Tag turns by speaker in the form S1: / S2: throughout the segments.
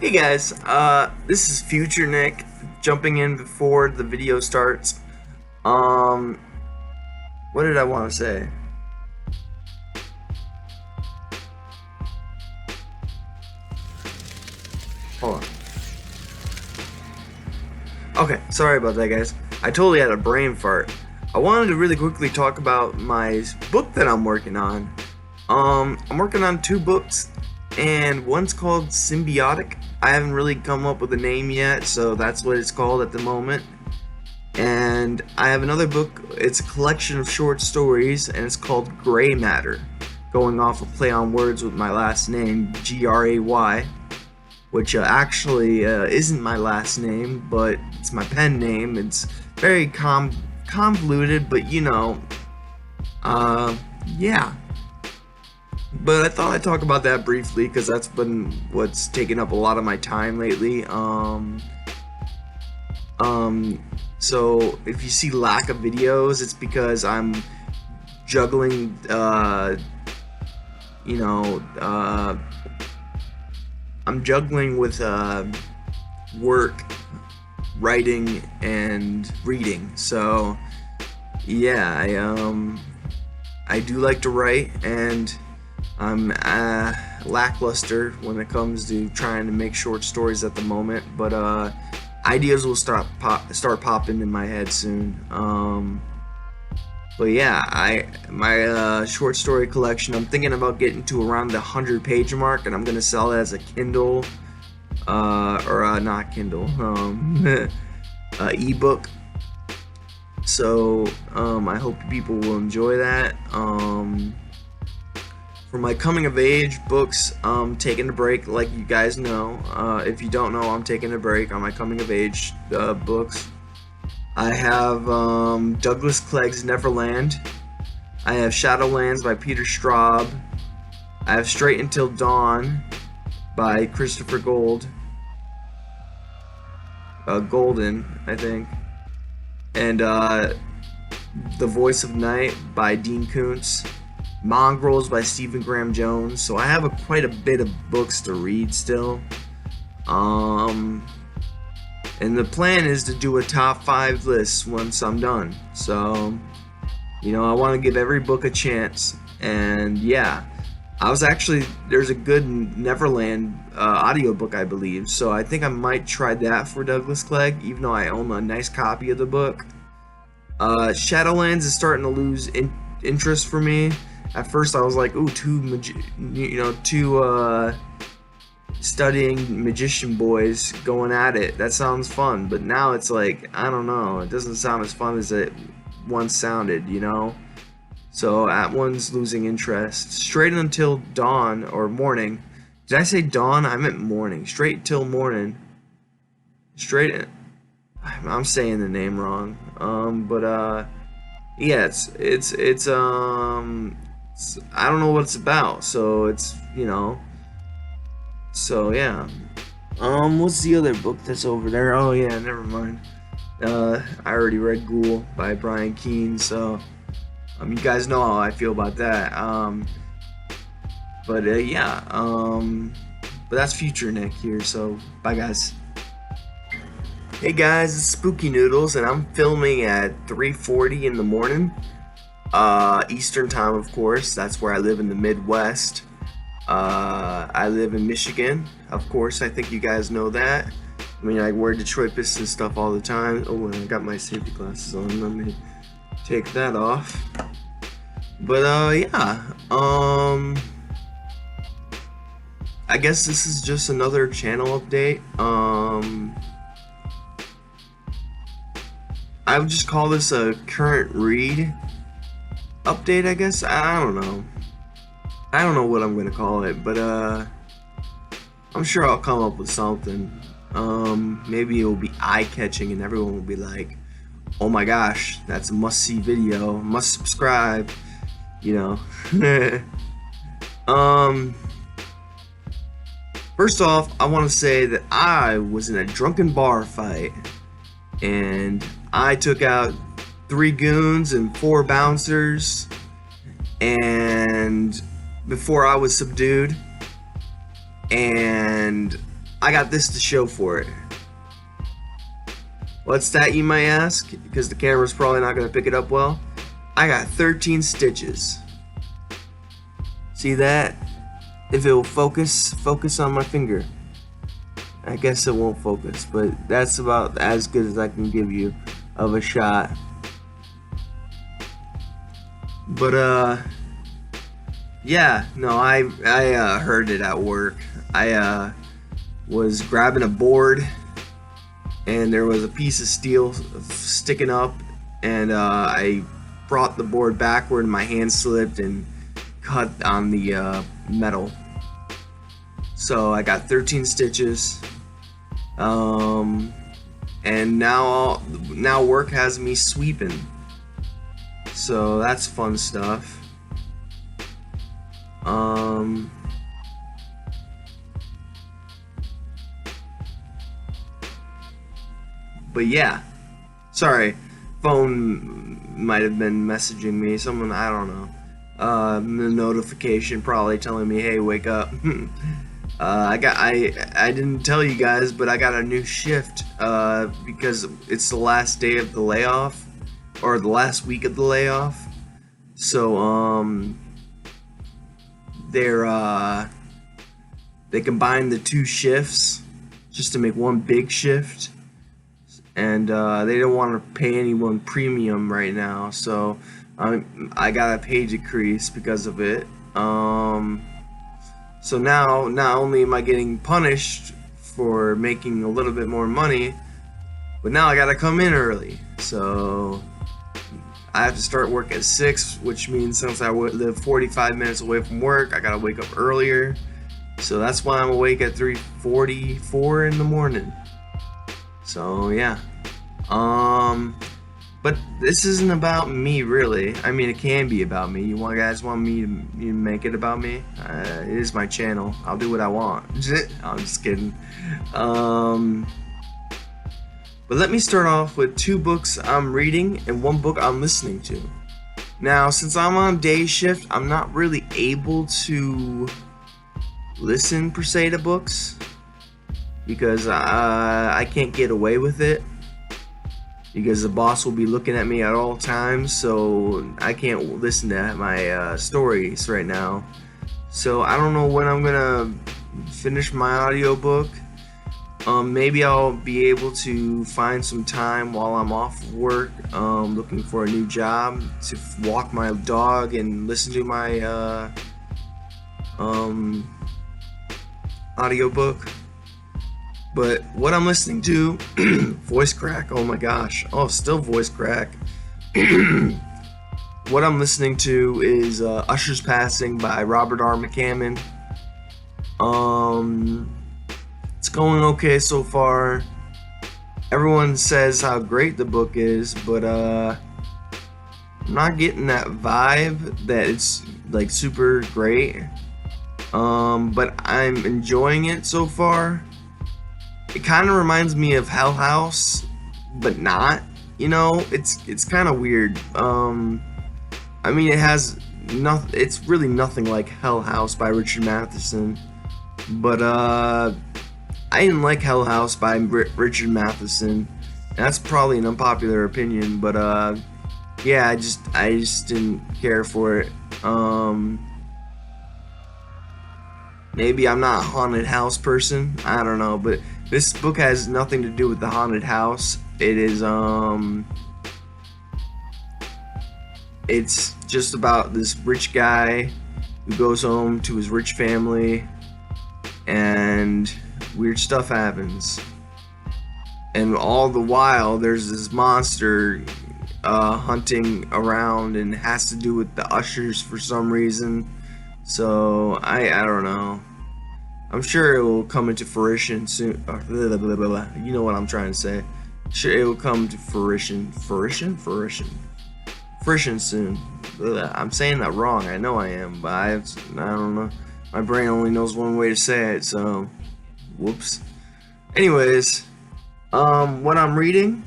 S1: Hey guys, this is Future Nick jumping in before the video starts. Um, what did I want to say? Hold on. Okay, sorry about that, guys. I totally had a brain fart. I wanted to really quickly talk about my book that I'm working on. I'm working on two books, and one's called Symbiotic. I haven't really come up with a name yet, so that's what it's called at the moment. And I have another book. It's a collection of short stories, and it's called Gray Matter, going off a play on words with my last name, Gray, which actually isn't my last name, but it's my pen name. It's very convoluted, but yeah. But I thought I'd talk about that briefly because that's been what's taken up a lot of my time lately. So if you see lack of videos, it's because I'm juggling, I'm juggling with work, writing, and reading. So yeah, I do like to write, and I'm lackluster when it comes to trying to make short stories at the moment. But ideas will start popping in my head soon. But yeah, my short story collection, I'm thinking about getting to around the 100-page mark, and I'm gonna sell it as a Kindle, or not Kindle, ebook. So I hope people will enjoy that. For my coming of age books, I'm taking a break, like you guys know. If you don't know, I'm taking a break on my coming of age books. I have Douglas Clegg's Neverland. I have Shadowlands by Peter Straub. I have Straight Until Dawn by Christopher Golden, I think. And The Voice of Night by Dean Koontz. Mongrels by Stephen Graham Jones. So I have quite a bit of books to read still. And the plan is to do a top 5 list once I'm done. So, I want to give every book a chance. And yeah, there's a good Neverland audiobook, I believe. So I think I might try that for Douglas Clegg, even though I own a nice copy of the book. Shadowlands is starting to lose interest for me. At first I was like, ooh, two studying magician boys going at it. That sounds fun. But now it's like, I don't know. It doesn't sound as fun as it once sounded, So that one's losing interest. Straight Until Dawn, or Morning. Did I say dawn? I meant morning. Straight Till Morning. I'm saying the name wrong. Yeah, it's I don't know what it's about. So it's, so yeah. What's the other book that's over there? Oh yeah, never mind. I already read Ghoul by Brian Keene, so you guys know how I feel about that. Yeah. But that's Future Nick here, so bye guys. Hey guys, it's Spooky Noodles, and I'm filming at 3:40 in the morning. Eastern time, of course. That's where I live in the Midwest. I live in Michigan, of course. I think you guys know that. I mean, I wear Detroit Pistons stuff all the time. Oh, and I got my safety glasses on. Let me take that off. But yeah. I guess this is just another channel update. I would just call this a current read update, I guess. I don't know. I don't know what I'm gonna call it, but I'm sure I'll come up with something. Maybe it will be eye-catching and everyone will be like, oh my gosh, that's a must-see video, must subscribe, First off, I want to say that I was in a drunken bar fight, and I took out 3 goons and 4 bouncers, and before I was subdued, and I got this to show for it. What's that, you might ask? Because the camera's probably not going to pick it up well. I got 13 stitches. See that? If it will focus on my finger. I guess it won't focus, but that's about as good as I can give you of a shot. But yeah, no, I heard it at work. I was grabbing a board, and there was a piece of steel sticking up, and I brought the board backward, and my hand slipped and cut on the metal. So I got 13 stitches, and now work has me sweeping. So that's fun stuff. But yeah, sorry, phone might have been messaging me. Someone, I don't know. The notification probably telling me, "Hey, wake up." I didn't tell you guys, but I got a new shift because it's the last day of the layoff, or the last week of the layoff. So they combined the two shifts just to make one big shift, and they don't want to pay anyone premium right now, so I got a pay decrease because of it. So now, not only am I getting punished for making a little bit more money, but now I gotta come in early. So I have to start work at 6, which means since I live 45 minutes away from work, I gotta wake up earlier. So that's why I'm awake at 3:44 in the morning. So yeah. But this isn't about me, really. I mean, it can be about me. You guys want me to make it about me? It is my channel. I'll do what I want. I'm just kidding. But let me start off with 2 books I'm reading and 1 book I'm listening to. Now, since I'm on day shift, I'm not really able to listen per se to books because I can't get away with it. Because the boss will be looking at me at all times, so I can't listen to my stories right now. So I don't know when I'm gonna finish my audiobook. Maybe I'll be able to find some time while I'm off of work, looking for a new job, to walk my dog and listen to my audiobook. But what I'm listening to, voice crack, oh my gosh, oh, still voice crack. What I'm listening to is Usher's Passing by Robert R. McCammon. It's going okay so far. Everyone says how great the book is, but I'm not getting that vibe that it's like super great. But I'm enjoying it so far. It kind of reminds me of Hell House, but not. You know, it's kind of weird. I mean, it has nothing. It's really nothing like Hell House by Richard Matheson. But I didn't like Hell House by Richard Matheson. That's probably an unpopular opinion, but yeah, I just didn't care for it. Maybe I'm not a haunted house person. I don't know, but this book has nothing to do with the haunted house. It is it's just about this rich guy who goes home to his rich family, and weird stuff happens. And all the while, there's this monster hunting around, and it has to do with the ushers for some reason. So I don't know. I'm sure it will come into fruition soon. You know what I'm trying to say. Sure, it will come to fruition soon. I'm saying that wrong. I know I am, but I don't know. My brain only knows one way to say it, so whoops. Anyways, what I'm reading,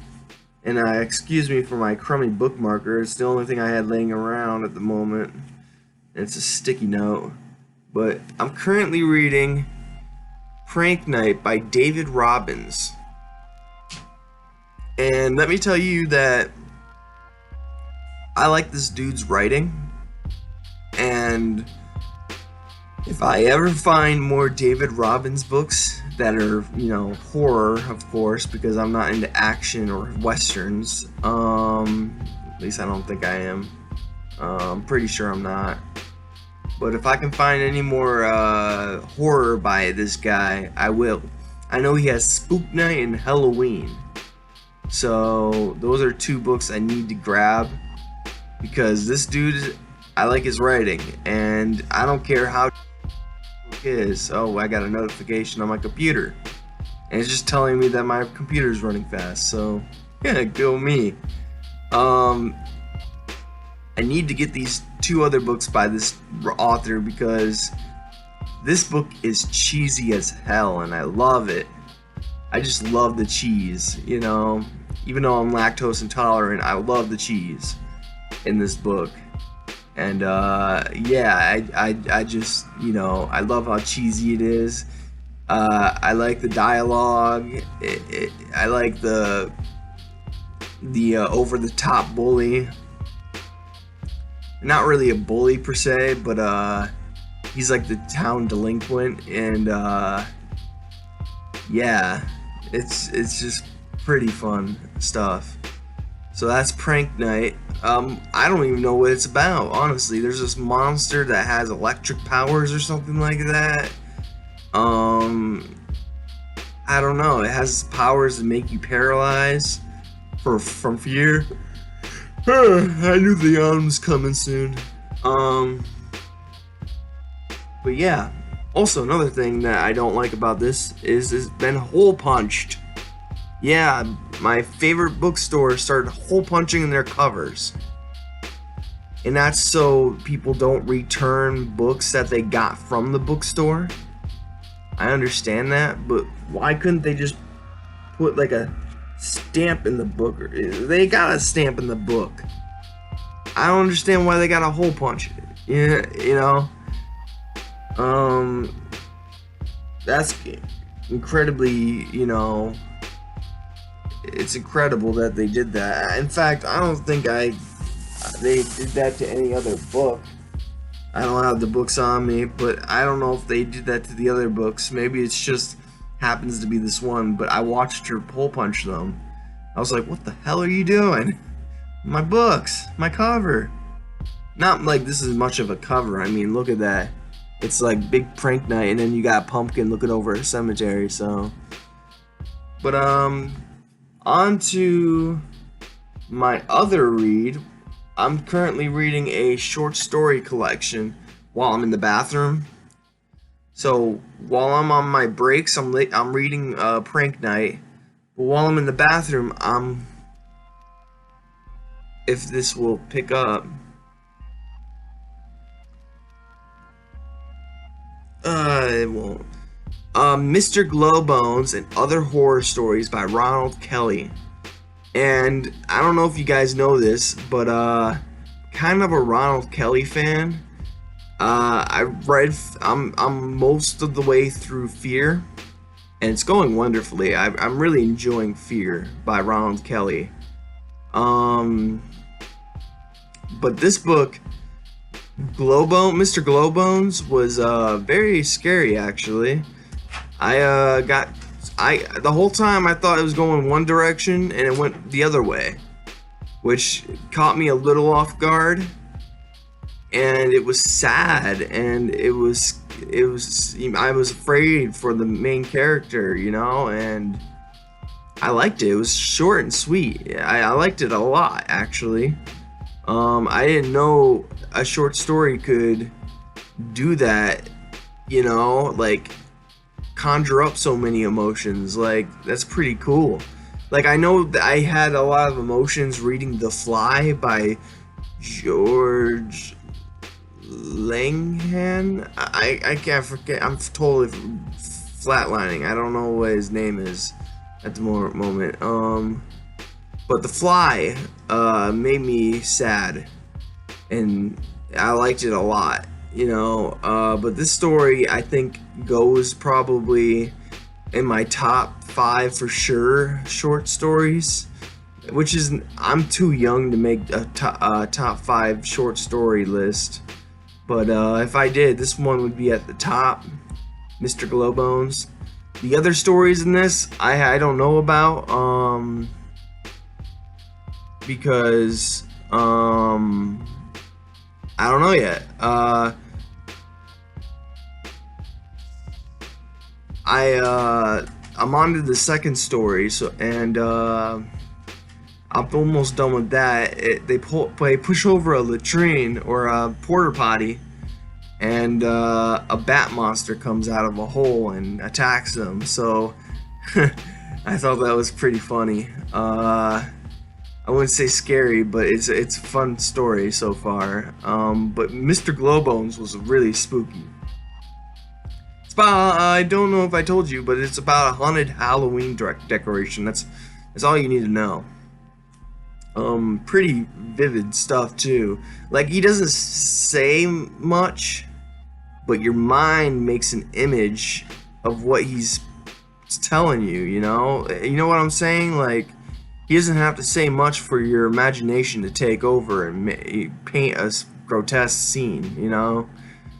S1: and excuse me for my crummy bookmarker. It's the only thing I had laying around at the moment. It's a sticky note, but I'm currently reading Prank Night by David Robbins. And let me tell you that I like this dude's writing, and if I ever find more David Robbins books that are, horror, of course, because I'm not into action or westerns, at least I don't think I am. I'm pretty sure I'm not. But if I can find any more horror by this guy, I will. I know he has Spook Night and Halloween. So those are two books I need to grab, because this dude, I like his writing, and I don't care how it is. Oh, I got a notification on my computer, and it's just telling me that my computer's running fast. So yeah, go me. I need to get these two other books by this author, because this book is cheesy as hell, and I love it. I just love the cheese, even though I'm lactose intolerant, I love the cheese in this book. And yeah, I just, I love how cheesy it is. I like the dialogue. I like the over the top bully. Not really a bully per se, but he's like the town delinquent, and yeah, it's just pretty fun stuff. So that's Prank Night. I don't even know what it's about, honestly. There's this monster that has electric powers or something like that. I don't know. It has powers that make you paralyzed from fear. I knew the yawn was coming soon. But yeah. Also, another thing that I don't like about this is it's been hole punched. Yeah, my favorite bookstore started hole punching in their covers. And that's so people don't return books that they got from the bookstore. I understand that, but why couldn't they just put like a stamp in the book? They got a stamp in the book. I don't understand why they got a hole punch it. Yeah, that's incredibly, it's incredible that they did that. In fact, I don't think they did that to any other book. I don't have the books on me, but I don't know if they did that to the other books. Maybe it's just happens to be this one, but I watched her hole punch them. I was like, what the hell are you doing? My books, my cover. Not like this is much of a cover. I mean, look at that. It's like big prank night, and then you got Pumpkin looking over a cemetery, so. But, on to my other read. I'm currently reading a short story collection while I'm in the bathroom. So, while I'm on my breaks, I'm reading Prank Night. But while I'm in the bathroom, if this will pick up. It won't. Mr. Glowbones and Other Horror Stories by Ronald Kelly. And I don't know if you guys know this, but kind of a Ronald Kelly fan. I'm most of the way through Fear, and it's going wonderfully. I'm really enjoying Fear by Ronald Kelly. But this book, Mr. Glowbones, was very scary actually. The whole time I thought it was going one direction and it went the other way, which caught me a little off guard. And it was sad, and I was afraid for the main character, and I liked it. It was short and sweet. I liked it a lot, actually. I didn't know a short story could do that, like conjure up so many emotions. Like, that's pretty cool. Like, I know that I had a lot of emotions reading The Fly by George Langham. I can't forget. I'm totally flatlining. I don't know what his name is at the moment. But The Fly made me sad, and I liked it a lot. But this story I think goes probably in my top 5 for sure short stories, which is, I'm too young to make a top 5 short story list. But if I did, this one would be at the top, Mr. Glowbones. The other stories in this, I don't know about, because I don't know yet. I'm on to the second story, and I'm almost done with that. They push over a latrine or a porta potty, and a bat monster comes out of a hole and attacks them. So I thought that was pretty funny. I wouldn't say scary, but it's a fun story so far. But Mr. Glowbones was really spooky. It's about, I don't know if I told you, but it's about a haunted Halloween decoration. That's all you need to know. Pretty vivid stuff too. Like, he doesn't say much, but your mind makes an image of what he's telling you. You know what I'm saying? Like, he doesn't have to say much for your imagination to take over and paint a grotesque scene.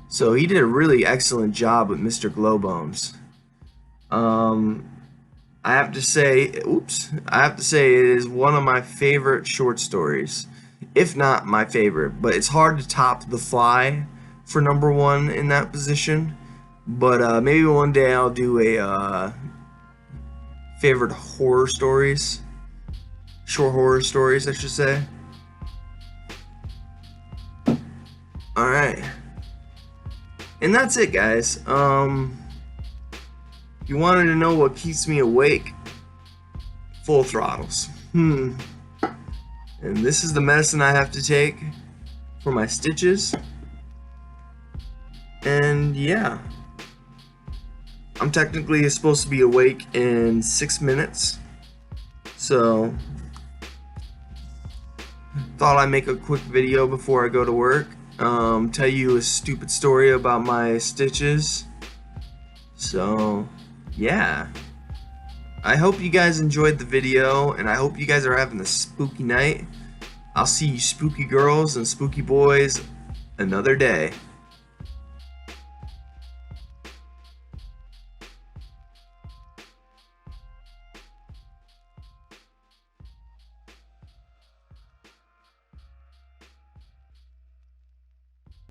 S1: So he did a really excellent job with Mr. Glowbones. I have to say it is one of my favorite short stories, if not my favorite. But it's hard to top The Fly for number 1 in that position. But maybe one day I'll do a favorite horror stories, short horror stories, I should say. All right. And that's it, guys. If you wanted to know what keeps me awake, Full Throttles. And this is the medicine I have to take for my stitches. And yeah, I'm technically supposed to be awake in 6 minutes. So thought I'd make a quick video before I go to work. Tell you a stupid story about my stitches. So yeah, I hope you guys enjoyed the video, and I hope you guys are having a spooky night. I'll see you spooky girls and spooky boys another day.